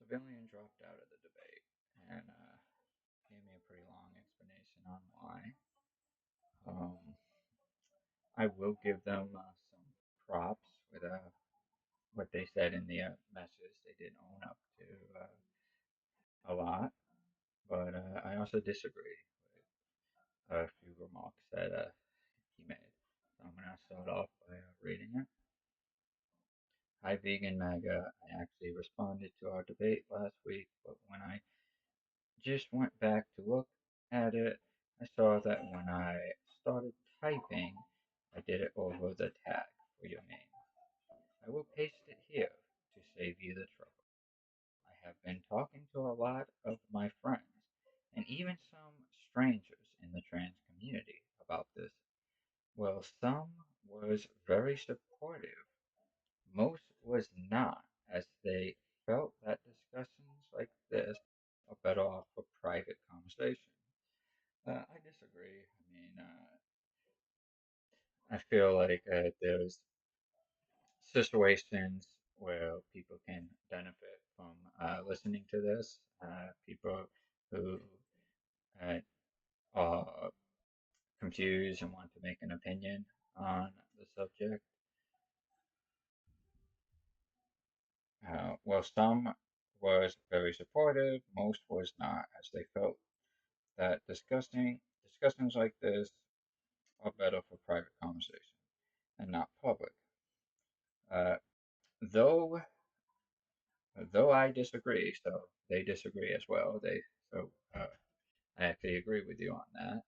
Vivian dropped out of the debate and gave me a pretty long explanation on why. Um, I will give them some props with what they said in the message. They did own up to a lot, but I also disagree with a few remarks that he made. So I'm going to start off by reading it. Hi, Vegan MAGA. I actually responded to our debate last week, but when I just went back to look at it, I saw that when I started typing, I did it over the tag for your name. I will paste it here to save you the trouble. I have been talking to a lot of my friends and even some strangers in the trans community about this. Well, some was very supportive. Most was not, as they felt that discussions like this are better off for private conversation. I disagree. I feel like there's situations where people can benefit from listening to this. People who uh, are confused and want to make an opinion on the subject. Well, some was very supportive, most was not, as they felt that discussions like this are better for private conversation and not public. Uh, though though I disagree, so they disagree as well. So I actually agree with you on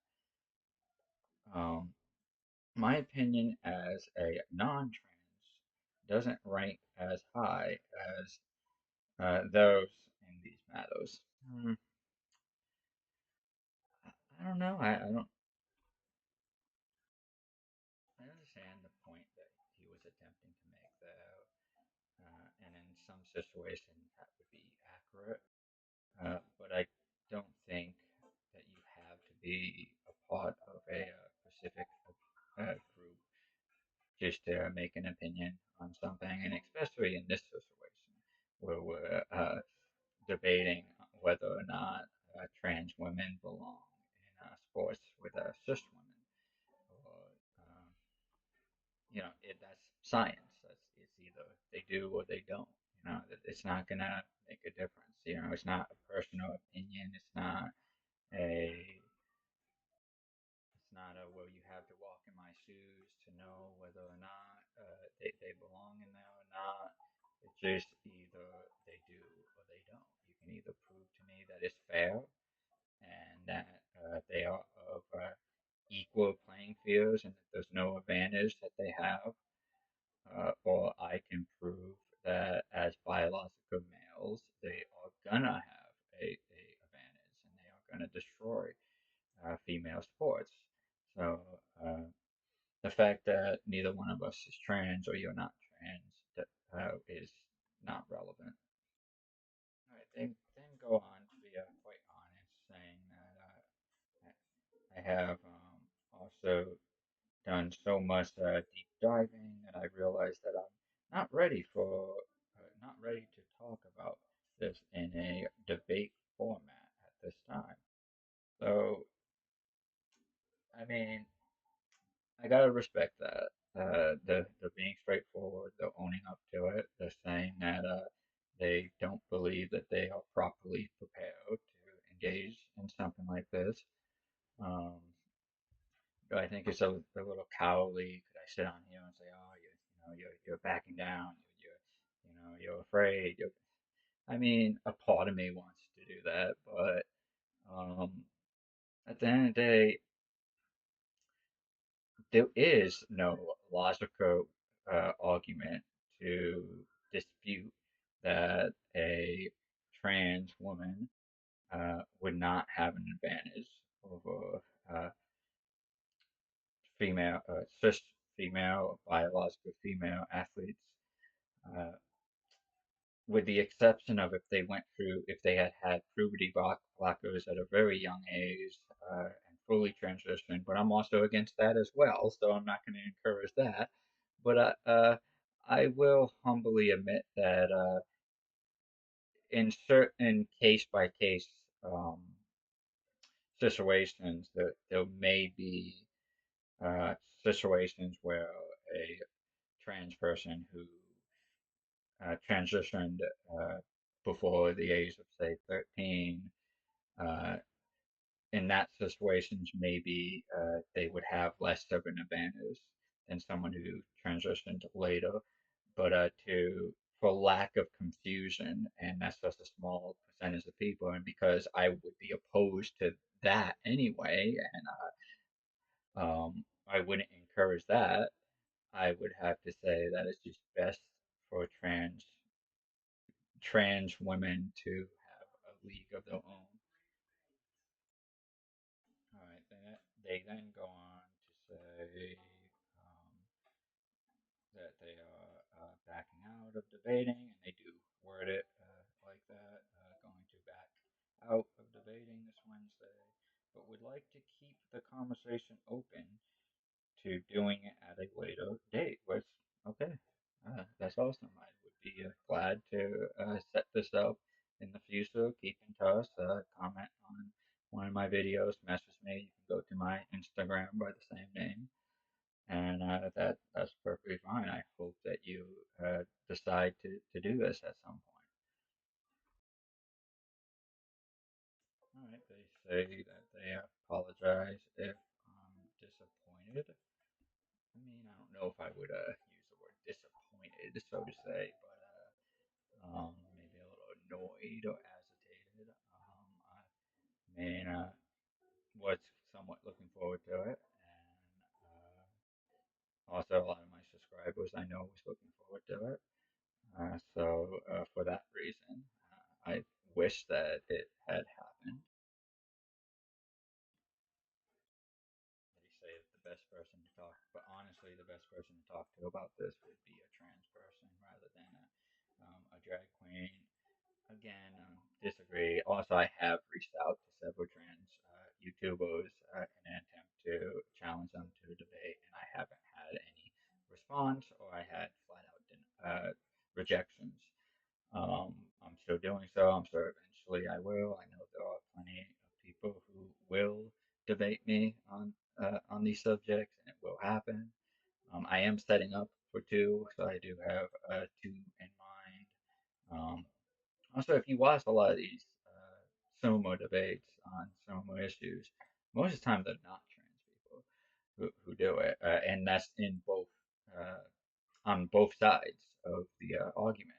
that. My opinion as a non-trans doesn't rank as high as those in these matters. Hmm, I don't know. I understand the point that he was attempting to make there, and in some situations that would be accurate. But I don't think that you have to be a part of a specific group just to make an opinion on something, and especially in this situation where we're debating whether or not trans women belong in sports with cis women, or um, that's science. It's either they do or they don't. It's not gonna make a difference. It's not a personal opinion. A it's not a well, you have to walk in my shoes to know whether or not they belong in there or not. It's just either they do or they don't. You can either prove to me that it's fair and that they are of equal playing fields and that there's no advantage that they have, or I can prove that as biological males, they are gonna have a advantage and they are gonna destroy female sports. So the fact that neither one of us is trans or you're not trans is not relevant. Right, they then go on to be quite honest, saying that I have also done so much deep diving that I realized that I'm not ready to talk about this in a debate format at this time. So, I mean, I gotta respect that. They're being straightforward. They're owning up to it. They're saying that they don't believe that they are properly prepared to engage in something like this. Um, I think it's a little cowardly. Could I sit on here and say, "Oh, you're backing down. You're afraid." I mean, a part of me wants to do that, but um, at the end of the day, there is no logical argument to dispute that a trans woman would not have an advantage over cis female, biological female athletes, uh, with the exception of if they had had puberty blockers at a very young age and fully transitioned. But I'm also against that as well, so I'm not going to encourage that. But I will humbly admit that in certain case by case situations, there may be uh, situations where a trans person who transitioned uh, before the age of, say, 13, uh, in that situations, maybe they would have less of an advantage than someone who transitioned later. But to for lack of confusion, and that's just a small percentage of people, and because I would be opposed to that anyway, and I wouldn't encourage that, I would have to say that it's just best for trans women to have a league of their own. All right, they then go on to say that they are backing out of debating, and they do word it like that, going to back out of debating this Wednesday, but would like to keep the conversation open to doing it at a later date. Which, okay, that's awesome. I would be glad to set this up in the future. Keep in touch. Comment on one of my videos. Message me. You can go to my Instagram by the same name, and that's perfectly fine. I hope that you decide to do this at some point. All right. They say that they apologize if disappointed. I mean, I don't know if I would use the word disappointed, so to say, but maybe a little annoyed or agitated. I mean, was somewhat looking forward to it, and also a lot of my subscribers I know was looking forward to it. So for that reason, I wish that it had happened. They say that the best person to talk, but honestly, the best person to talk to about this would be a trans person rather than a drag queen. Again, disagree. Also, I have reached out to several trans YouTubers in an attempt to challenge them to a debate, and I haven't had any response, or I had flat out rejections. I'm still doing so. I'm sure eventually I will. I know there are plenty of people who will debate me on these subjects, and it will happen. I am setting up for two, so I do have two in mind. Also, if you watch a lot of these sumo debates on sumo issues, most of the time they're not trans people who do it, and that's in both uh, on both sides of the argument.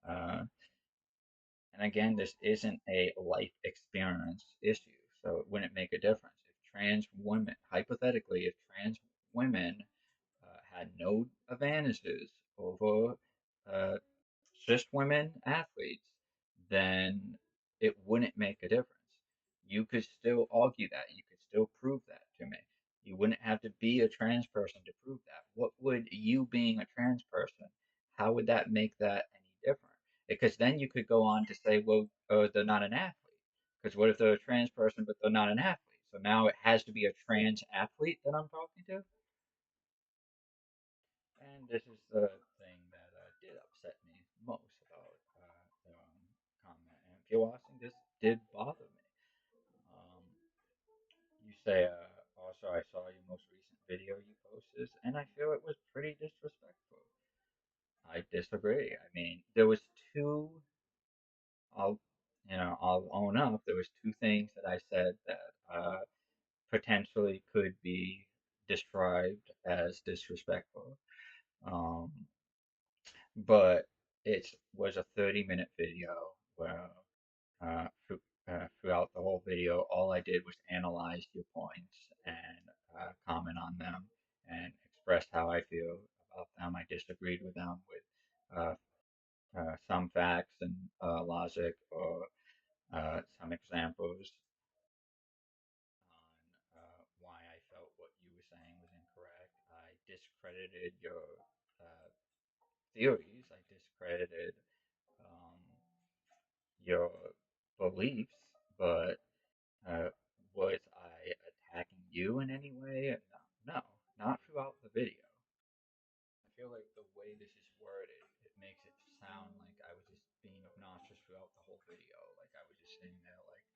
Uh, And again, this isn't a life experience issue, so it wouldn't make a difference. If trans women, hypothetically, if trans women had no advantages over uh, cis women athletes, then it wouldn't make a difference. You could still argue that. You could still prove that to me. You wouldn't have to be a trans person to prove that. What would you being a trans person, how would that make that any different? Because then you could go on to say, well, they're not an athlete. Because what if they're a trans person, but they're not an athlete? So now it has to be a trans athlete that I'm talking to? And this is the thing that did upset me most about the comment. And if you're watching, this did bother me. Um, you say, also, I saw your most recent video you posted, and I feel it was pretty disrespectful. I disagree. I mean, there was two. I'll, I'll own up. There was two things that I said that potentially could be described as disrespectful. Um, but it was a 30-minute video where throughout the whole video, all I did was analyze your points and comment on them and express how I feel about them. I disagreed with them with some facts and logic or some examples on why I felt what you were saying was incorrect. I discredited your uh, theories. I discredited um, your beliefs, but was I attacking you in any way? No, no, not throughout the video. I feel like the way this is worded, it makes it sound like I was just being obnoxious throughout the video. Like I was just sitting there like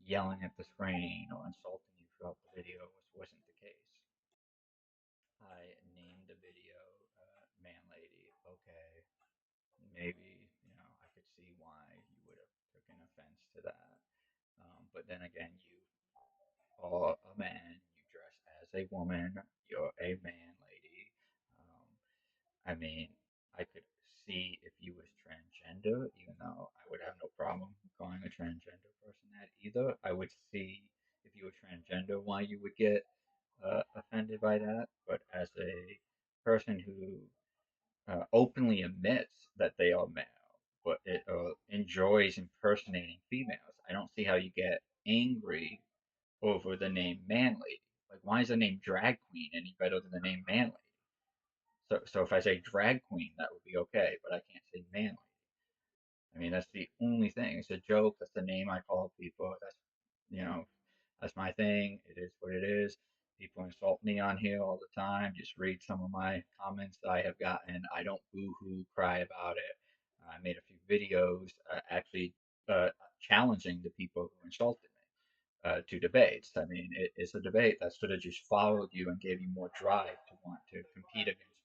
yelling at the screen or insulting you throughout the video, which wasn't the case. I named the video "Man Lady." Okay, maybe I could see why you would have taken offense to that. But then again, you are a man. You dress as a woman. You're a man lady. Um, I mean, I could see if you was transgender, even though I would have no problem calling a transgender person that either. I would see if you were transgender why you would get offended by that. But as a person who openly admits that they are male, but it enjoys impersonating females, I don't see how you get angry over the name man lady. Like, why is the name drag queen any better than the name man lady? So if I say drag queen, that would be okay, but I can't say man lady. I mean, that's the only thing. It's a joke. That's the name I call people. You know, that's my thing. It is what it is. People insult me on here all the time. Just read some of my comments that I have gotten. I don't boo-hoo cry about it. I made a few videos actually challenging the people who insulted me to debates. I mean, it's a debate that sort of just followed you and gave you more drive to want to compete against